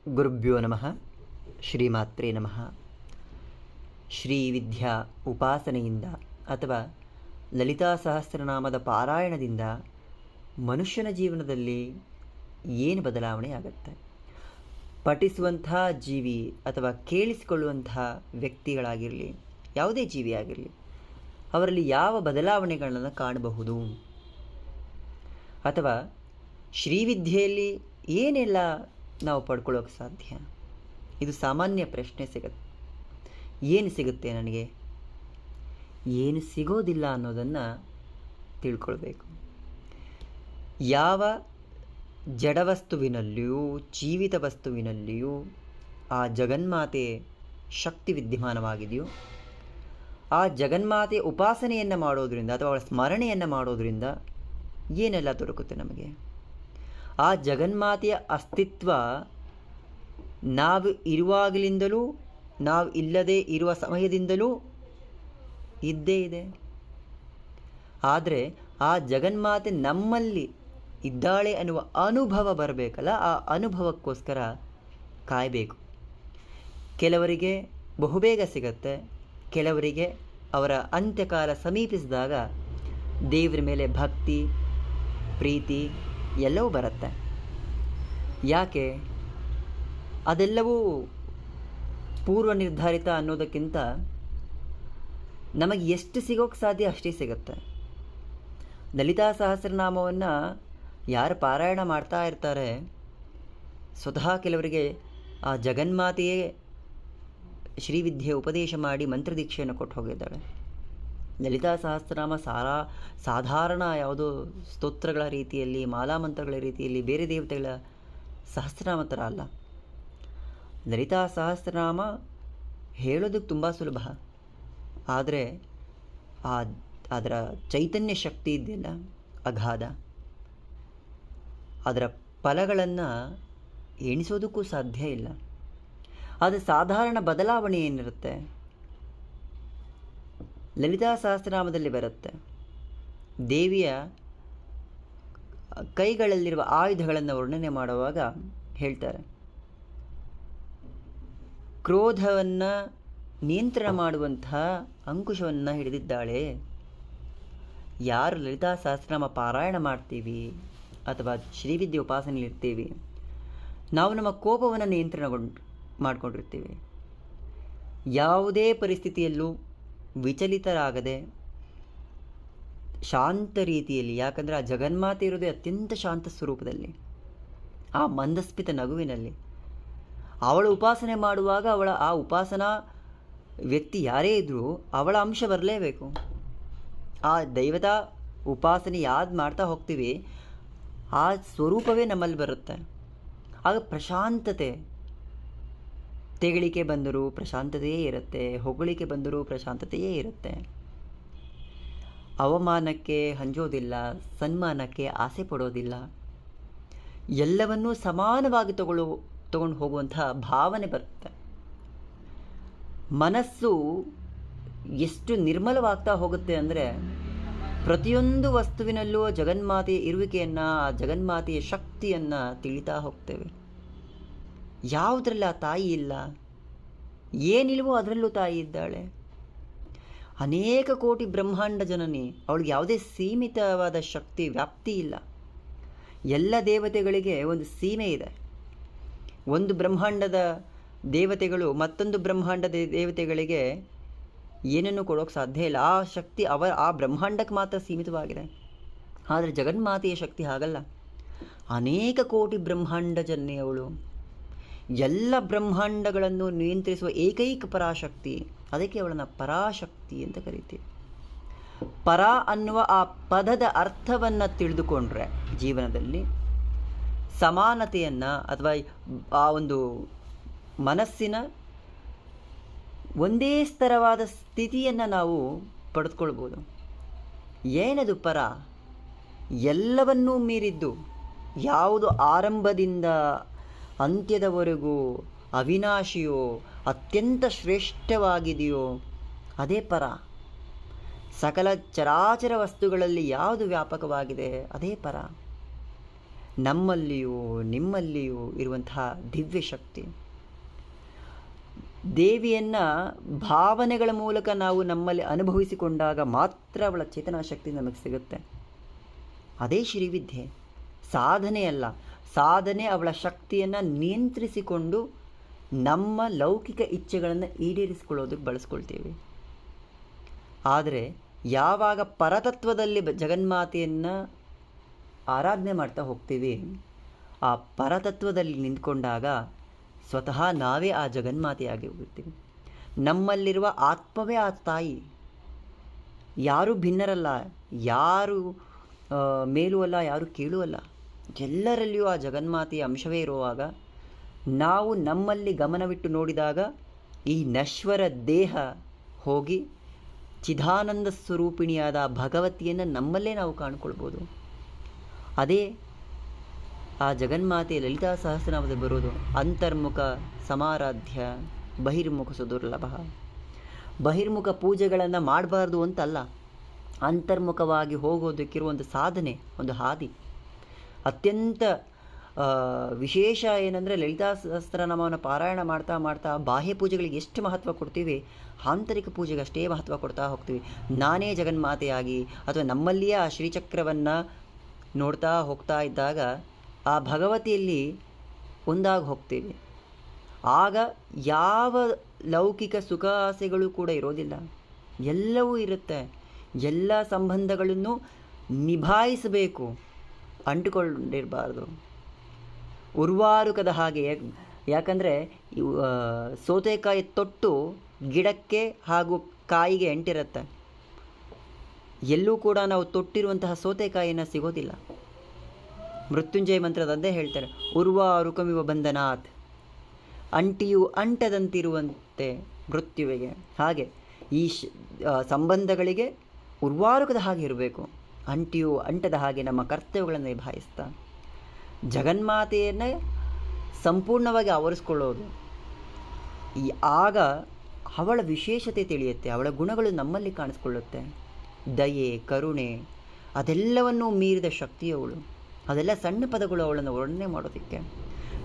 ಗುರುಭ್ಯೋ ನಮಃ. ಶ್ರೀಮಾತ್ರೇ ನಮಃ. ಶ್ರೀ ವಿದ್ಯಾ ಉಪಾಸನೆಯಿಂದ ಅಥವಾ ಲಲಿತಾ ಸಹಸ್ರನಾಮದ ಪಾರಾಯಣದಿಂದ ಮನುಷ್ಯನ ಜೀವನದಲ್ಲಿ ಏನು ಬದಲಾವಣೆ ಆಗುತ್ತೆ? ಪಠಿಸುವಂಥ ಜೀವಿ ಅಥವಾ ಕೇಳಿಸಿಕೊಳ್ಳುವಂಥ ವ್ಯಕ್ತಿಗಳಾಗಿರಲಿ, ಯಾವುದೇ ಜೀವಿ ಆಗಿರಲಿ, ಅವರಲ್ಲಿ ಯಾವ ಬದಲಾವಣೆಗಳನ್ನು ಕಾಣಬಹುದು? ಅಥವಾ ಶ್ರೀವಿದ್ಯೆಯಲ್ಲಿ ಏನೆಲ್ಲ ನಾವು ಪಡ್ಕೊಳ್ಳೋಕೆ ಸಾಧ್ಯ? ಇದು ಸಾಮಾನ್ಯ ಪ್ರಶ್ನೆ. ಏನು ಸಿಗುತ್ತೆ ನನಗೆ, ಏನು ಸಿಗೋದಿಲ್ಲ ಅನ್ನೋದನ್ನು ತಿಳ್ಕೊಳ್ಬೇಕು. ಯಾವ ಜಡವಸ್ತುವಿನಲ್ಲಿಯೂ ಜೀವಿತ ವಸ್ತುವಿನಲ್ಲಿಯೂ ಆ ಜಗನ್ಮಾತೆ ಶಕ್ತಿ ವಿದ್ಯಮಾನವಾಗಿದೆಯೋ, ಆ ಜಗನ್ಮಾತೆ ಉಪಾಸನೆಯನ್ನು ಮಾಡೋದರಿಂದ ಅಥವಾ ಅವಳ ಸ್ಮರಣೆಯನ್ನು ಮಾಡೋದರಿಂದ ಏನೆಲ್ಲ ದೊರಕುತ್ತೆ ನಮಗೆ? ಆ ಜಗನ್ಮಾತೆಯ ಅಸ್ತಿತ್ವ ನಾವು ಇರುವಾಗಲಿಂದಲೂ, ನಾವು ಇಲ್ಲದೇ ಇರುವ ಸಮಯದಿಂದಲೂ ಇದ್ದೇ ಇದೆ. ಆದರೆ ಆ ಜಗನ್ಮಾತೆ ನಮ್ಮಲ್ಲಿ ಇದ್ದಾಳೆ ಅನ್ನುವ ಅನುಭವ ಬರಬೇಕಲ್ಲ, ಆ ಅನುಭವಕ್ಕೋಸ್ಕರ ಕಾಯಬೇಕು. ಕೆಲವರಿಗೆ ಬಹುಬೇಗ ಸಿಗತ್ತೆ, ಕೆಲವರಿಗೆ ಅವರ ಅಂತ್ಯಕಾಲ ಸಮೀಪಿಸಿದಾಗ ದೇವರ ಮೇಲೆ ಭಕ್ತಿ, ಪ್ರೀತಿ ಎಲ್ಲವೂ ಬರುತ್ತೆ. ಯಾಕೆ? ಅದೆಲ್ಲವೂ ಪೂರ್ವ ನಿರ್ಧಾರಿತ ಅನ್ನೋದಕ್ಕಿಂತ ನಮಗೆ ಎಷ್ಟು ಸಿಗೋಕ್ಕೆ ಸಾಧ್ಯ ಅಷ್ಟೇ ಸಿಗುತ್ತೆ. ಲಲಿತಾ ಸಹಸ್ರನಾಮವನ್ನು ಯಾರು ಪಾರಾಯಣ ಮಾಡ್ತಾ ಇರ್ತಾರೆ, ಸ್ವತಃ ಕೆಲವರಿಗೆ ಆ ಜಗನ್ಮಾತೆಯೇ ಶ್ರೀವಿದ್ಯೆ ಉಪದೇಶ ಮಾಡಿ ಮಂತ್ರದೀಕ್ಷೆಯನ್ನು ಕೊಟ್ಟು ಹೋಗಿದ್ದಾಳೆ. ಲಲಿತಾ ಸಹಸ್ರನಾಮ ಸಾಧಾರಣ ಯಾವುದೋ ಸ್ತೋತ್ರಗಳ ರೀತಿಯಲ್ಲಿ, ಮಾಲಾಮಂತ್ರಗಳ ರೀತಿಯಲ್ಲಿ, ಬೇರೆ ದೇವತೆಗಳ ಸಹಸ್ರನಾಮ ಥರ ಅಲ್ಲ. ಲಲಿತಾ ಸಹಸ್ರನಾಮ ಹೇಳೋದಕ್ಕೆ ತುಂಬ ಸುಲಭ, ಆದರೆ ಅದರ ಚೈತನ್ಯ ಶಕ್ತಿ ಇದೆಯಲ್ಲ, ಅಗಾಧ. ಅದರ ಫಲಗಳನ್ನು ಎಣಿಸೋದಕ್ಕೂ ಸಾಧ್ಯ ಇಲ್ಲ. ಅದು ಸಾಧಾರಣ ಬದಲಾವಣೆ ಏನಿರುತ್ತೆ ಲಲಿತಾ ಸಹಸ್ರನಾಮದಲ್ಲಿ ಬರುತ್ತೆ. ದೇವಿಯ ಕೈಗಳಲ್ಲಿರುವ ಆಯುಧಗಳನ್ನು ವರ್ಣನೆ ಮಾಡುವಾಗ ಹೇಳ್ತಾರೆ, ಕ್ರೋಧವನ್ನು ನಿಯಂತ್ರಣ ಮಾಡುವಂತಹ ಅಂಕುಶವನ್ನು ಹಿಡಿದಿದ್ದಾಳೆ. ಯಾರು ಲಲಿತಾ ಸಹಸ್ರನಾಮ ಪಾರಾಯಣ ಮಾಡ್ತೀವಿ ಅಥವಾ ಶ್ರೀವಿದ್ಯೆ ಉಪಾಸನೆಯಲ್ಲಿರ್ತೀವಿ, ನಾವು ನಮ್ಮ ಕೋಪವನ್ನು ನಿಯಂತ್ರಣ ಮಾಡಿಕೊಂಡಿರ್ತೀವಿ. ಯಾವುದೇ ಪರಿಸ್ಥಿತಿಯಲ್ಲೂ ವಿಚಲಿತರಾಗದೆ ಶಾಂತ ರೀತಿಯಲ್ಲಿ, ಯಾಕಂದರೆ ಆ ಜಗನ್ಮಾತೆ ಇರೋದೇ ಅತ್ಯಂತ ಶಾಂತ ಸ್ವರೂಪದಲ್ಲಿ, ಆ ಮಂದಸ್ಮಿತ ನಗುವಿನಲ್ಲಿ. ಅವಳ ಉಪಾಸನೆ ಮಾಡುವಾಗ ಆ ಉಪಾಸನಾ ವ್ಯಕ್ತಿ ಯಾರೇ ಇದ್ದರೂ ಅವಳ ಅಂಶ ಬರಲೇಬೇಕು. ಆ ದೈವತಾ ಉಪಾಸನೆ ಯಾವ್ದು ಮಾಡ್ತಾ ಹೋಗ್ತೀವಿ, ಆ ಸ್ವರೂಪವೇ ನಮ್ಮಲ್ಲಿ ಬರುತ್ತೆ. ಆಗ ಪ್ರಶಾಂತತೆ, ತೆಗಳಿಕೆ ಬಂದರೂ ಪ್ರಶಾಂತತೆಯೇ ಇರುತ್ತೆ, ಹೊಗಳಿಕೆ ಬಂದರೂ ಪ್ರಶಾಂತತೆಯೇ ಇರುತ್ತೆ. ಅವಮಾನಕ್ಕೆ ಹಂಜೋದಿಲ್ಲ, ಸನ್ಮಾನಕ್ಕೆ ಆಸೆ ಪಡೋದಿಲ್ಲ. ಎಲ್ಲವನ್ನೂ ಸಮಾನವಾಗಿ ತಗೊಂಡು ಹೋಗುವಂತಹ ಭಾವನೆ ಬರುತ್ತೆ. ಮನಸ್ಸು ಎಷ್ಟು ನಿರ್ಮಲವಾಗ್ತಾ ಹೋಗುತ್ತೆ ಅಂದರೆ, ಪ್ರತಿಯೊಂದು ವಸ್ತುವಿನಲ್ಲೂ ಜಗನ್ಮಾತೆಯ ಇರುವಿಕೆಯನ್ನು, ಆ ಜಗನ್ಮಾತೆಯ ಶಕ್ತಿಯನ್ನು ತಿಳಿತಾ ಹೋಗ್ತೇವೆ. ಯಾವುದರಲ್ಲಿ ಆ ತಾಯಿ ಇಲ್ಲ? ಏನಿಲ್ವೋ ಅದರಲ್ಲೂ ತಾಯಿ ಇದ್ದಾಳೆ. ಅನೇಕ ಕೋಟಿ ಬ್ರಹ್ಮಾಂಡ ಜನನಿ, ಅವಳಿಗೆ ಯಾವುದೇ ಸೀಮಿತವಾದ ಶಕ್ತಿ ವ್ಯಾಪ್ತಿ ಇಲ್ಲ. ಎಲ್ಲ ದೇವತೆಗಳಿಗೆ ಒಂದು ಸೀಮೆ ಇದೆ. ಒಂದು ಬ್ರಹ್ಮಾಂಡದ ದೇವತೆಗಳು ಮತ್ತೊಂದು ಬ್ರಹ್ಮಾಂಡದ ದೇವತೆಗಳಿಗೆ ಏನನ್ನು ಕೊಡೋಕ್ಕೆ ಸಾಧ್ಯ ಇಲ್ಲ. ಆ ಶಕ್ತಿ ಆ ಬ್ರಹ್ಮಾಂಡಕ್ಕೆ ಮಾತ್ರ ಸೀಮಿತವಾಗಿದೆ. ಆದರೆ ಜಗನ್ಮಾತೆಯ ಶಕ್ತಿ ಹಾಗಲ್ಲ. ಅನೇಕ ಕೋಟಿ ಬ್ರಹ್ಮಾಂಡ ಜನನಿ ಅವಳು. ಎಲ್ಲ ಬ್ರಹ್ಮಾಂಡಗಳನ್ನು ನಿಯಂತ್ರಿಸುವ ಏಕೈಕ ಪರಾಶಕ್ತಿ. ಅದಕ್ಕೆ ಅವಳನ್ನು ಪರಾಶಕ್ತಿ ಅಂತ ಕರಿತೀವಿ. ಪರ ಅನ್ನುವ ಆ ಪದದ ಅರ್ಥವನ್ನು ತಿಳಿದುಕೊಂಡ್ರೆ ಜೀವನದಲ್ಲಿ ಸಮಾನತೆಯನ್ನು ಅಥವಾ ಆ ಒಂದು ಮನಸ್ಸಿನ ಒಂದೇ ಸ್ತರವಾದ ಸ್ಥಿತಿಯನ್ನು ನಾವು ಪಡೆದುಕೊಳ್ಬೋದು. ಏನದು ಪರ? ಎಲ್ಲವನ್ನೂ ಮೀರಿದ್ದು, ಯಾವುದು ಆರಂಭದಿಂದ ಅಂತ್ಯದವರೆಗೂ ಅವಿನಾಶಿಯೋ, ಅತ್ಯಂತ ಶ್ರೇಷ್ಠವಾಗಿದೆಯೋ ಅದೇ ಪರ. ಸಕಲ ಚರಾಚರ ವಸ್ತುಗಳಲ್ಲಿ ಯಾವುದು ವ್ಯಾಪಕವಾಗಿದೆ ಅದೇ ಪರ. ನಮ್ಮಲ್ಲಿಯೂ ನಿಮ್ಮಲ್ಲಿಯೂ ಇರುವಂತಹ ದಿವ್ಯ ಶಕ್ತಿ. ದೇವಿಯನ್ನು ಭಾವನೆಗಳ ಮೂಲಕ ನಾವು ನಮ್ಮಲ್ಲಿ ಅನುಭವಿಸಿಕೊಂಡಾಗ ಮಾತ್ರ ಅವಳ ಚೇತನಾ ಶಕ್ತಿ ನಮಗೆ ಸಿಗುತ್ತೆ. ಅದೇ ಶ್ರೀವಿದ್ಯೆ. ಸಾಧನೆ ಅಲ್ಲ, ಸಾಧನೆ ಅವಳ ಶಕ್ತಿಯನ್ನು ನಿಯಂತ್ರಿಸಿಕೊಂಡು ನಮ್ಮ ಲೌಕಿಕ ಇಚ್ಛೆಗಳನ್ನು ಈಡೇರಿಸಿಕೊಳ್ಳೋದಕ್ಕೆ ಬಳಸ್ಕೊಳ್ತೀವಿ. ಆದರೆ ಯಾವಾಗ ಪರತತ್ವದಲ್ಲಿ ಜಗನ್ಮಾತೆಯನ್ನು ಆರಾಧನೆ ಮಾಡ್ತಾ ಹೋಗ್ತೀವಿ, ಆ ಪರತತ್ವದಲ್ಲಿ ನಿಂತ್ಕೊಂಡಾಗ ಸ್ವತಃ ನಾವೇ ಆ ಜಗನ್ಮಾತೆಯಾಗಿ ಹೋಗ್ತೀವಿ. ನಮ್ಮಲ್ಲಿರುವ ಆತ್ಮವೇ ಆ ತಾಯಿ. ಯಾರೂ ಭಿನ್ನರಲ್ಲ, ಯಾರು ಮೇಲೂ ಅಲ್ಲ, ಯಾರು ಕೀಳೂ ಅಲ್ಲ. ಎಲ್ಲರಲ್ಲಿಯೂ ಆ ಜಗನ್ಮಾತೆಯ ಅಂಶವೇ ಇರುವಾಗ ನಾವು ನಮ್ಮಲ್ಲಿ ಗಮನವಿಟ್ಟು ನೋಡಿದಾಗ ಈ ನಶ್ವರ ದೇಹ ಹೋಗಿ ಚಿದಾನಂದ ಸ್ವರೂಪಿಣಿಯಾದ ಭಗವತಿಯನ್ನು ನಮ್ಮಲ್ಲೇ ನಾವು ಕಾಣ್ಕೊಳ್ಬೋದು. ಅದೇ ಆ ಜಗನ್ಮಾತೆ ಲಲಿತಾ ಸಹಸ್ರನಾಮದಲ್ಲಿ ಬರೋದು ಅಂತರ್ಮುಖ ಸಮಾರಾಧ್ಯ ಬಹಿರ್ಮುಖ ಸುದುರ್ಲಭ. ಬಹಿರ್ಮುಖ ಪೂಜೆಗಳನ್ನು ಮಾಡಬಾರ್ದು ಅಂತಲ್ಲ, ಅಂತರ್ಮುಖವಾಗಿ ಹೋಗೋದಕ್ಕಿರುವಂಥ ಸಾಧನೆ, ಒಂದು ಹಾದಿ. ಅತ್ಯಂತ ವಿಶೇಷ ಏನಂದರೆ ಲಲಿತಾ ಸಹಸ್ರನಾಮವನ್ನು ಪಾರಾಯಣ ಮಾಡ್ತಾ ಮಾಡ್ತಾ ಬಾಹ್ಯ ಪೂಜೆಗಳಿಗೆ ಎಷ್ಟು ಮಹತ್ವ ಕೊಡ್ತೀವಿ, ಆಂತರಿಕ ಪೂಜೆಗೆ ಅಷ್ಟೇ ಮಹತ್ವ ಕೊಡ್ತಾ ಹೋಗ್ತೀವಿ. ನಾನೇ ಜಗನ್ಮಾತೆಯಾಗಿ ಅಥವಾ ನಮ್ಮಲ್ಲಿಯೇ ಆ ಶ್ರೀಚಕ್ರವನ್ನು ನೋಡ್ತಾ ಹೋಗ್ತಾ ಇದ್ದಾಗ ಆ ಭಗವತಿಯಲ್ಲಿ ಒಂದಾಗಿ ಹೋಗ್ತೀವಿ. ಆಗ ಯಾವ ಲೌಕಿಕ ಸುಖ ಆಸೆಗಳು ಕೂಡ ಇರೋದಿಲ್ಲ, ಎಲ್ಲವೂ ಇರುತ್ತೆ. ಎಲ್ಲ ಸಂಬಂಧಗಳನ್ನು ನಿಭಾಯಿಸಬೇಕು, ಅಂಟುಕೊಂಡಿರಬಾರ್ದು. ಉರ್ವಾರುಕದ ಹಾಗೆ. ಯಾಕಂದರೆ ಸೌತೆಕಾಯಿ ತೊಟ್ಟು ಗಿಡಕ್ಕೆ ಹಾಗೂ ಕಾಯಿಗೆ ಅಂಟಿರುತ್ತೆ. ಎಲ್ಲೂ ಕೂಡ ನಾವು ತೊಟ್ಟಿರುವಂತಹ ಸೌತೆಕಾಯಿನ ಸಿಗೋದಿಲ್ಲ. ಮೃತ್ಯುಂಜಯ ಮಂತ್ರದಂದೇ ಹೇಳ್ತಾರೆ, ಉರ್ವಾರುಕಮಿವ ಬಂಧನಾತ್, ಅಂಟಿಯು ಅಂಟದಂತಿರುವಂತೆ ಮೃತ್ಯುವಿಗೆ. ಹಾಗೆ ಈ ಸಂಬಂಧಗಳಿಗೆ ಉರ್ವಾರುಕದ ಹಾಗೆ ಇರಬೇಕು, ಅಂಟಿಯು ಅಂಟದ ಹಾಗೆ ನಮ್ಮ ಕರ್ತವ್ಯಗಳನ್ನು ನಿಭಾಯಿಸ್ತಾ ಜಗನ್ಮಾತೆಯನ್ನೇ ಸಂಪೂರ್ಣವಾಗಿ ಆವರಿಸ್ಕೊಳ್ಳೋದು. ಆಗ ಅವಳ ವಿಶೇಷತೆ ತಿಳಿಯುತ್ತೆ, ಅವಳ ಗುಣಗಳು ನಮ್ಮಲ್ಲಿ ಕಾಣಿಸ್ಕೊಳ್ಳುತ್ತೆ. ದಯೆ, ಕರುಣೆ, ಅದೆಲ್ಲವನ್ನೂ ಮೀರಿದ ಶಕ್ತಿಯವಳು. ಅದೆಲ್ಲ ಸಣ್ಣ ಪದಗಳು ಅವಳನ್ನು ವರ್ಣನೆ ಮಾಡೋದಕ್ಕೆ.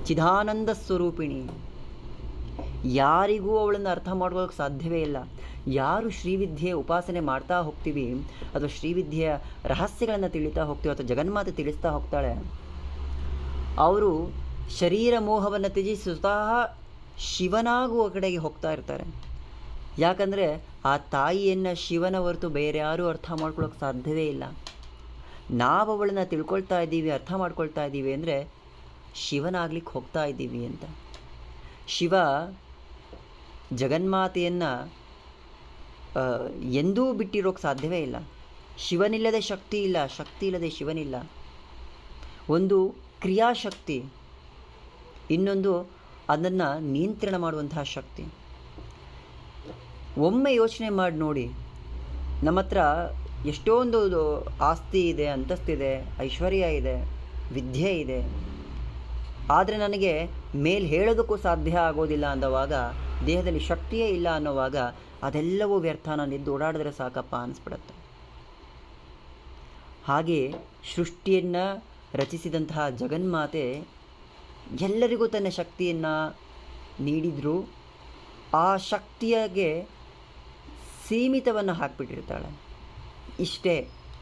ಚಿದಾನಂದ ಸ್ವರೂಪಿಣಿ. ಯಾರಿಗೂ ಅವಳನ್ನು ಅರ್ಥ ಮಾಡೋಕ್ಕೆ ಸಾಧ್ಯವೇ ಇಲ್ಲ. ಯಾರು ಶ್ರೀವಿದ್ಯೆ ಉಪಾಸನೆ ಮಾಡ್ತಾ ಹೋಗ್ತೀವಿ ಅಥವಾ ಶ್ರೀವಿದ್ಯೆಯ ರಹಸ್ಯಗಳನ್ನು ತಿಳಿತಾ ಹೋಗ್ತೀವಿ ಅಥವಾ ಜಗನ್ಮಾತೆ ತಿಳಿಸ್ತಾ ಹೋಗ್ತಾಳೆ, ಅವರು ಶರೀರ ಮೋಹವನ್ನು ತ್ಯಜಿಸಿ ಸ್ವತಃ ಶಿವನಾಗುವ ಕಡೆಗೆ ಹೋಗ್ತಾ ಇರ್ತಾರೆ. ಯಾಕಂದರೆ ಆ ತಾಯಿಯನ್ನು ಶಿವನ ಹೊರತು ಬೇರೆ ಯಾರೂ ಅರ್ಥ ಮಾಡ್ಕೊಳ್ಳೋಕೆ ಸಾಧ್ಯವೇ ಇಲ್ಲ. ನಾವು ಅವಳನ್ನು ತಿಳ್ಕೊಳ್ತಾ ಇದ್ದೀವಿ, ಅರ್ಥ ಮಾಡ್ಕೊಳ್ತಾ ಇದ್ದೀವಿ ಅಂದರೆ ಶಿವನಾಗ್ಲಿಕ್ಕೆ ಹೋಗ್ತಾ ಇದ್ದೀವಿ ಅಂತ. ಶಿವ ಜಗನ್ಮಾತೆಯನ್ನು ಎಂದೂ ಬಿಟ್ಟಿರೋಕ್ಕೆ ಸಾಧ್ಯವೇ ಇಲ್ಲ. ಶಿವನಿಲ್ಲದೆ ಶಕ್ತಿ ಇಲ್ಲ, ಶಕ್ತಿ ಇಲ್ಲದೆ ಶಿವನಿಲ್ಲ. ಒಂದು ಕ್ರಿಯಾಶಕ್ತಿ, ಇನ್ನೊಂದು ಅದನ್ನು ನಿಯಂತ್ರಣ ಮಾಡುವಂತಹ ಶಕ್ತಿ. ಒಮ್ಮೆ ಯೋಚನೆ ಮಾಡಿ ನೋಡಿ, ನಮ್ಮ ಹತ್ರ ಎಷ್ಟೊಂದು ಆಸ್ತಿ ಇದೆ, ಅಂತಸ್ತಿದೆ, ಐಶ್ವರ್ಯ ಇದೆ, ವಿದ್ಯೆ ಇದೆ, ಆದರೆ ನನಗೆ ಮೇಲೆ ಹೇಳೋದಕ್ಕೂ ಸಾಧ್ಯ ಆಗೋದಿಲ್ಲ ಅನ್ನೋವಾಗ, ದೇಹದಲ್ಲಿ ಶಕ್ತಿಯೇ ಇಲ್ಲ ಅನ್ನೋವಾಗ ಅದೆಲ್ಲವೂ ವ್ಯರ್ಥ, ನಾನು ಎದ್ದು ಓಡಾಡಿದ್ರೆ ಸಾಕಪ್ಪ ಅನಿಸ್ಬಿಡುತ್ತೆ. ಹಾಗೆ ಸೃಷ್ಟಿಯನ್ನು ರಚಿಸಿದಂತಹ ಜಗನ್ಮಾತೆ ಎಲ್ಲರಿಗೂ ತನ್ನ ಶಕ್ತಿಯನ್ನು ನೀಡಿದರೂ ಆ ಶಕ್ತಿಯಾಗೆ ಸೀಮಿತವನ್ನು ಹಾಕಿಬಿಟ್ಟಿರ್ತಾಳೆ. ಇಷ್ಟೇ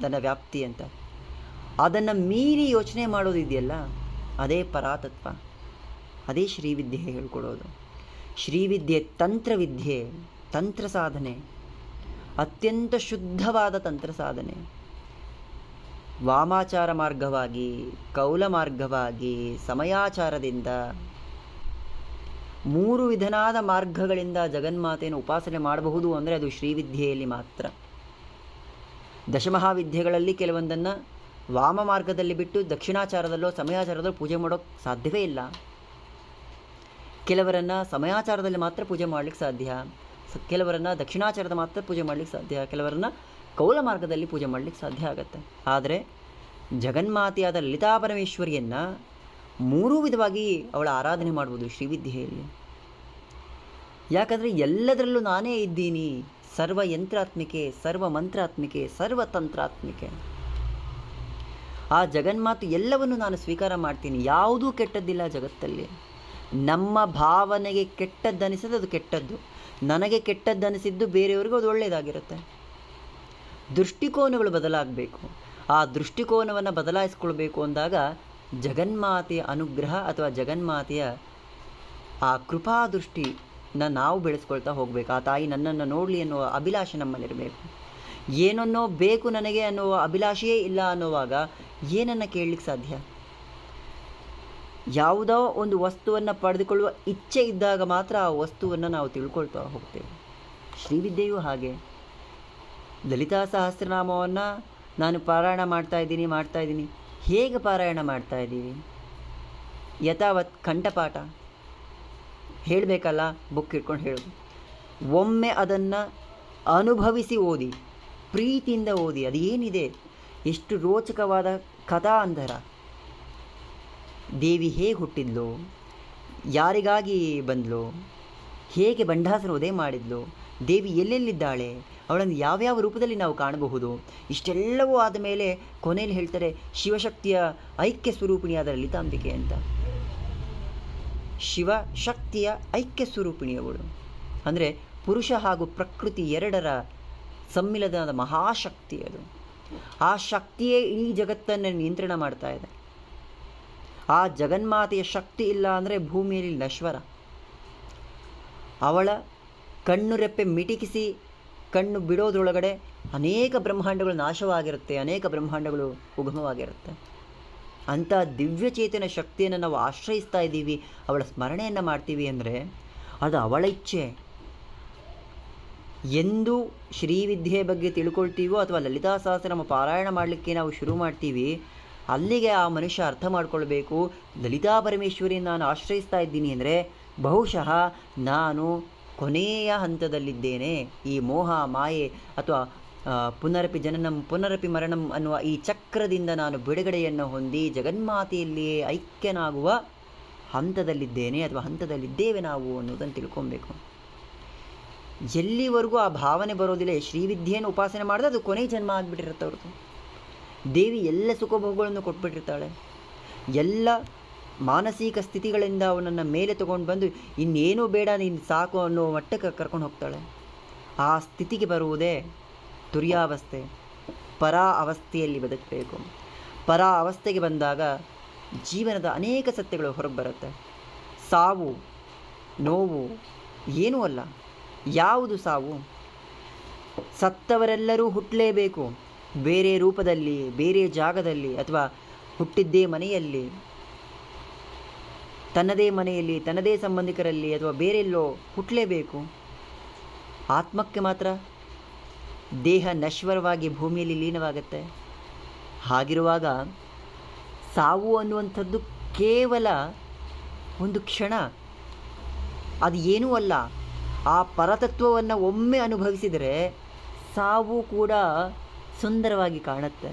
ನನ್ನ ವ್ಯಾಪ್ತಿ ಅಂತ. ಅದನ್ನು ಮೀರಿ ಯೋಚನೆ ಮಾಡೋದಿದೆಯಲ್ಲ, ಅದೇ ಪರಾತತ್ವ, ಅದೇ ಶ್ರೀವಿದ್ಯೆ ಹೇಳ್ಕೊಡೋದು. ಶ್ರೀವಿದ್ಯೆ ತಂತ್ರವಿದ್ಯೆ, ತಂತ್ರ ಸಾಧನೆ, ಅತ್ಯಂತ ಶುದ್ಧವಾದ ತಂತ್ರ ಸಾಧನೆ. ವಾಮಾಚಾರ ಮಾರ್ಗವಾಗಿ, ಕೌಲ ಮಾರ್ಗವಾಗಿ, ಸಮಯಾಚಾರದಿಂದ, 3 ವಿಧನಾದ ಮಾರ್ಗಗಳಿಂದ ಜಗನ್ಮಾತೆಯನ್ನು ಉಪಾಸನೆ ಮಾಡಬಹುದು ಅಂದರೆ ಅದು ಶ್ರೀವಿದ್ಯೆಯಲ್ಲಿ ಮಾತ್ರ. ದಶಮಹಾವಿದ್ಯೆಗಳಲ್ಲಿ ಕೆಲವೊಂದನ್ನು ವಾಮ ಮಾರ್ಗದಲ್ಲಿ ಬಿಟ್ಟು ದಕ್ಷಿಣಾಚಾರದಲ್ಲೋ ಸಮಯಾಚಾರದಲ್ಲೋ ಪೂಜೆ ಮಾಡೋಕ್ಕೆ ಸಾಧ್ಯವೇ ಇಲ್ಲ. ಕೆಲವರನ್ನು ಸಮಯಾಚಾರದಲ್ಲಿ ಮಾತ್ರ ಪೂಜೆ ಮಾಡಲಿಕ್ಕೆ ಸಾಧ್ಯ, ಕೆಲವರನ್ನು ದಕ್ಷಿಣಾಚಾರದ ಮಾತ್ರ ಪೂಜೆ ಮಾಡಲಿಕ್ಕೆ ಸಾಧ್ಯ, ಕೆಲವರನ್ನು ಕೌಲ ಮಾರ್ಗದಲ್ಲಿ ಪೂಜೆ ಮಾಡಲಿಕ್ಕೆ ಸಾಧ್ಯ ಆಗುತ್ತೆ. ಆದರೆ ಜಗನ್ಮಾತೆಯಾದ ಲಲಿತಾ ಪರಮೇಶ್ವರಿಯನ್ನು 3 ವಿಧವಾಗಿ ಅವಳ ಆರಾಧನೆ ಮಾಡ್ಬೋದು ಶ್ರೀವಿದ್ಯೆಯಲ್ಲಿ. ಯಾಕಂದರೆ ಎಲ್ಲದರಲ್ಲೂ ನಾನೇ ಇದ್ದೀನಿ, ಸರ್ವ ಯಂತ್ರಾತ್ಮಿಕೆ, ಸರ್ವ ಮಂತ್ರಾತ್ಮಿಕೆ, ಸರ್ವ ತಂತ್ರಾತ್ಮಿಕೆ. ಆ ಜಗನ್ಮಾತು ಎಲ್ಲವನ್ನು ನಾನು ಸ್ವೀಕಾರ ಮಾಡ್ತೀನಿ. ಯಾವುದೂ ಕೆಟ್ಟದ್ದಿಲ್ಲ ಜಗತ್ತಲ್ಲಿ. ನಮ್ಮ ಭಾವನೆಗೆ ಕೆಟ್ಟದ್ದನಿಸಿದ್ದು ಅದು ಕೆಟ್ಟದ್ದು, ನನಗೆ ಕೆಟ್ಟದ್ದನಿಸಿದ್ದು ಬೇರೆಯವ್ರಿಗೂ ಅದು ಒಳ್ಳೆಯದಾಗಿರುತ್ತೆ. ದೃಷ್ಟಿಕೋನಗಳು ಬದಲಾಗಬೇಕು. ಆ ದೃಷ್ಟಿಕೋನವನ್ನು ಬದಲಾಯಿಸ್ಕೊಳ್ಬೇಕು ಅಂದಾಗ ಜಗನ್ಮಾತೆಯ ಅನುಗ್ರಹ ಅಥವಾ ಜಗನ್ಮಾತೆಯ ಆ ಕೃಪಾದೃಷ್ಟಿನ ನಾವು ಬೆಳೆಸ್ಕೊಳ್ತಾ ಹೋಗಬೇಕು. ಆ ತಾಯಿ ನನ್ನನ್ನು ನೋಡಲಿ ಅನ್ನುವ ಅಭಿಲಾಷೆ ನಮ್ಮಲ್ಲಿರಬೇಕು. ಏನನ್ನೋ ಬೇಕು ನನಗೆ ಅನ್ನುವ ಅಭಿಲಾಷೆಯೇ ಇಲ್ಲ ಅನ್ನುವಾಗ ಏನನ್ನು ಕೇಳಲಿಕ್ಕೆ ಸಾಧ್ಯ? ಯಾವುದೋ ಒಂದು ವಸ್ತುವನ್ನು ಪಡೆದುಕೊಳ್ಳುವ ಇಚ್ಛೆ ಇದ್ದಾಗ ಮಾತ್ರ ಆ ವಸ್ತುವನ್ನು ನಾವು ತಿಳ್ಕೊಳ್ತಾ ಹೋಗ್ತೇವೆ. ಶ್ರೀವಿದ್ಯೆಯೂ ಹಾಗೆ. ಲಲಿತಾ ಸಹಸ್ರನಾಮವನ್ನು ನಾನು ಪಾರಾಯಣ ಮಾಡ್ತಾ ಇದ್ದೀನಿ. ಹೇಗೆ ಪಾರಾಯಣ ಮಾಡ್ತಾ ಇದ್ದೀವಿ? ಯಥಾವತ್ ಕಂಠಪಾಠ ಹೇಳಬೇಕಲ್ಲ, ಬುಕ್ ಇಟ್ಕೊಂಡು ಹೇಳೋದು. ಒಮ್ಮೆ ಅದನ್ನು ಅನುಭವಿಸಿ ಓದಿ, ಪ್ರೀತಿಯಿಂದ ಓದಿ. ಅದು ಏನಿದೆ, ಎಷ್ಟು ರೋಚಕವಾದ ಕಥಾಂಧರ. ದೇವಿ ಹೇಗೆ ಹುಟ್ಟಿದ್ಲು, ಯಾರಿಗಾಗಿ ಬಂದಳು, ಹೇಗೆ ಬಂಡಾಸುರ ವಧೆ ಮಾಡಿದ್ಲು, ದೇವಿ ಎಲ್ಲೆಲ್ಲಿದ್ದಾಳೆ, ಅವಳನ್ನು ಯಾವ್ಯಾವ ರೂಪದಲ್ಲಿ ನಾವು ಕಾಣಬಹುದು. ಇಷ್ಟೆಲ್ಲವೂ ಆದ ಮೇಲೆ ಕೊನೆಯಲ್ಲಿ ಹೇಳ್ತಾರೆ ಶಿವಶಕ್ತಿಯ ಐಕ್ಯ ಸ್ವರೂಪಿಣಿಯಾದ ಲಲಿತಾಂಬಿಕೆ ಅಂತ. ಶಿವಶಕ್ತಿಯ ಐಕ್ಯ ಸ್ವರೂಪಿಣಿಯವಳು ಅಂದರೆ ಪುರುಷ ಹಾಗೂ ಪ್ರಕೃತಿ ಎರಡರ ಸಮ್ಮಿಲನದ ಮಹಾಶಕ್ತಿ ಅದು. ಆ ಶಕ್ತಿಯೇ ಇಡೀ ಜಗತ್ತನ್ನು ನಿಯಂತ್ರಣ ಮಾಡ್ತಾ ಇದೆ. ಆ ಜಗನ್ಮಾತೆಯ ಶಕ್ತಿ ಇಲ್ಲ ಅಂದರೆ ಭೂಮಿಯಲ್ಲಿ ನಶ್ವರ. ಅವಳ ಕಣ್ಣು ರೆಪ್ಪೆ ಮಿಟಿಕಿಸಿ ಕಣ್ಣು ಬಿಡೋದ್ರೊಳಗಡೆ ಅನೇಕ ಬ್ರಹ್ಮಾಂಡಗಳು ನಾಶವಾಗಿರುತ್ತೆ, ಅನೇಕ ಬ್ರಹ್ಮಾಂಡಗಳು ಉಗಮವಾಗಿರುತ್ತೆ. ಅಂಥ ದಿವ್ಯಚೇತನ ಶಕ್ತಿಯನ್ನು ನಾವು ಆಶ್ರಯಿಸ್ತಾ ಇದ್ದೀವಿ, ಅವಳ ಸ್ಮರಣೆಯನ್ನು ಮಾಡ್ತೀವಿ ಅಂದರೆ ಅದು ಅವಳ ಇಚ್ಛೆ. ಎಂದು ಶ್ರೀವಿದ್ಯೆ ಬಗ್ಗೆ ತಿಳ್ಕೊಳ್ತೀವೋ ಅಥವಾ ಲಲಿತಾ ಸಹಸ್ರನಾಮ ಪಾರಾಯಣ ಮಾಡಲಿಕ್ಕೆ ನಾವು ಶುರು ಮಾಡ್ತೀವಿ, ಅಲ್ಲಿಗೆ ಆ ಮನುಷ್ಯ ಅರ್ಥ ಮಾಡ್ಕೊಳ್ಬೇಕು, ಲಲಿತಾ ಪರಮೇಶ್ವರಿ ನಾನು ಆಶ್ರಯಿಸ್ತಾ ಇದ್ದೀನಿ ಅಂದರೆ ಬಹುಶಃ ನಾನು ಕೊನೆಯ ಹಂತದಲ್ಲಿದ್ದೇನೆ. ಈ ಮೋಹ ಮಾಯೆ ಅಥವಾ ಪುನರಪಿ ಜನನಂ ಪುನರಪಿ ಮರಣಂ ಅನ್ನುವ ಈ ಚಕ್ರದಿಂದ ನಾನು ಬಿಡುಗಡೆಯನ್ನು ಹೊಂದಿ ಜಗನ್ಮಾತೆಯಲ್ಲಿಯೇ ಐಕ್ಯನಾಗುವ ಹಂತದಲ್ಲಿದ್ದೇನೆ ಅಥವಾ ಹಂತದಲ್ಲಿದ್ದೇವೆ ನಾವು ಅನ್ನೋದನ್ನು ತಿಳ್ಕೊಬೇಕು. ಎಲ್ಲಿವರೆಗೂ ಆ ಭಾವನೆ ಬರೋದಿಲ್ಲ, ಶ್ರೀವಿದ್ಯೆಯನ್ನು ಉಪಾಸನೆ ಮಾಡಿದ್ರೆ ಅದು ಕೊನೆ ಜನ್ಮ ಆಗಿಬಿಟ್ಟಿರುತ್ತೆ ಅವ್ರದ್ದು. ದೇವಿ ಎಲ್ಲ ಸುಖಭೋಗಗಳನ್ನು ಕೊಟ್ಬಿಟ್ಟಿರ್ತಾಳೆ. ಎಲ್ಲ ಮಾನಸಿಕ ಸ್ಥಿತಿಗಳಿಂದ ಅವನನ್ನು ಮೇಲೆ ತಗೊಂಡು ಬಂದು ಇನ್ನೇನೂ ಬೇಡ ನೀನು ಸಾಕು ಅನ್ನೋ ಮಟ್ಟಕ್ಕೆ ಕರ್ಕೊಂಡು ಹೋಗ್ತಾಳೆ. ಆ ಸ್ಥಿತಿಗೆ ಬರುವುದೇ ತುರ್ಯಾವಸ್ಥೆ. ಪರಾ ಅವಸ್ಥೆಯಲ್ಲಿ ಬದುಕಬೇಕು. ಪರಾ ಅವಸ್ಥೆಗೆ ಬಂದಾಗ ಜೀವನದ ಅನೇಕ ಸತ್ಯಗಳು ಹೊರಗೆ ಬರುತ್ತೆ. ಸಾವು ನೋವು ಏನೂ ಅಲ್ಲ. ಯಾವುದು ಸಾವು? ಸತ್ತವರೆಲ್ಲರೂ ಹುಟ್ಟಲೇಬೇಕು, ಬೇರೆ ರೂಪದಲ್ಲಿ, ಬೇರೆ ಜಾಗದಲ್ಲಿ, ಅಥವಾ ಹುಟ್ಟಿದ್ದೇ ಮನೆಯಲ್ಲಿ, ತನ್ನದೇ ಮನೆಯಲ್ಲಿ, ತನ್ನದೇ ಸಂಬಂಧಿಕರಲ್ಲಿ, ಅಥವಾ ಬೇರೆಲ್ಲೋ ಹುಟ್ಟಲೇಬೇಕು. ಆತ್ಮಕ್ಕೆ ಮಾತ್ರ ದೇಹ ನಶ್ವರವಾಗಿ ಭೂಮಿಯಲ್ಲಿ ಲೀನವಾಗುತ್ತೆ. ಹಾಗಿರುವಾಗ ಸಾವು ಅನ್ನುವಂಥದ್ದು ಕೇವಲ ಒಂದು ಕ್ಷಣ, ಅದು ಏನೂ ಅಲ್ಲ. ಆ ಪರತತ್ವವನ್ನು ಒಮ್ಮೆ ಅನುಭವಿಸಿದರೆ ಸಾವು ಕೂಡ ಸುಂದರವಾಗಿ ಕಾಣುತ್ತೆ.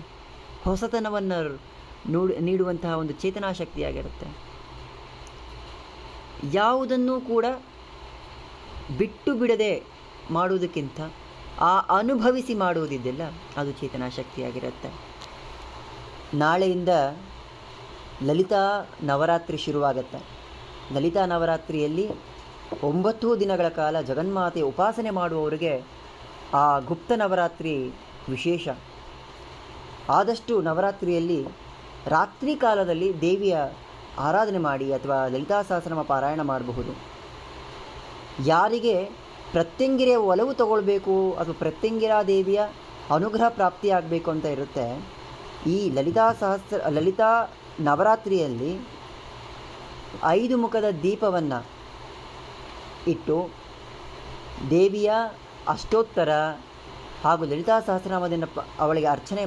ಹೊಸತನವನ್ನು ನೀಡುವಂತಹ ಒಂದು ಚೇತನಾಶಕ್ತಿಯಾಗಿರುತ್ತೆ. ಯಾವುದನ್ನೂ ಕೂಡ ಬಿಟ್ಟು ಬಿಡದೆ ಮಾಡುವುದಕ್ಕಿಂತ ಆ ಅನುಭವಿಸಿ ಮಾಡುವುದಿದೆಯಲ್ಲ, ಅದು ಚೇತನಾಶಕ್ತಿಯಾಗಿರುತ್ತೆ. ನಾಳೆಯಿಂದ ಲಲಿತಾ ನವರಾತ್ರಿ ಶುರುವಾಗುತ್ತೆ. ಲಲಿತಾ ನವರಾತ್ರಿಯಲ್ಲಿ 9 ದಿನಗಳ ಕಾಲ ಜಗನ್ಮಾತೆಯ ಉಪಾಸನೆ ಮಾಡುವವರಿಗೆ ಆ ಗುಪ್ತ ನವರಾತ್ರಿ ವಿಶೇಷ. ಆದಷ್ಟು ನವರಾತ್ರಿಯಲ್ಲಿ ರಾತ್ರಿ ಕಾಲದಲ್ಲಿ ದೇವಿಯ ಆರಾಧನೆ ಮಾಡಿ ಅಥವಾ ಲಲಿತಾ ಸಹಸ್ರನಾಮ ಪಾರಾಯಣ ಮಾಡಬಹುದು. ಯಾರಿಗೆ ಪ್ರತ್ಯಂಗಿರೆಯ ಒಲವು ತಗೊಳ್ಬೇಕು ಅಥವಾ ಪ್ರತ್ಯಂಗಿರಾ ದೇವಿಯ ಅನುಗ್ರಹ ಪ್ರಾಪ್ತಿಯಾಗಬೇಕು ಅಂತ ಇರುತ್ತೆ, ಈ ಲಲಿತಾ ನವರಾತ್ರಿಯಲ್ಲಿ 5 ಮುಖದ ದೀಪವನ್ನು ಇಟ್ಟು ದೇವಿಯ ಅಷ್ಟೋತ್ತರ ಹಾಗೂ ಲಲಿತಾ ಸಹಸ್ರನಾಮದಿಂದ ಅವಳಿಗೆ ಅರ್ಚನೆ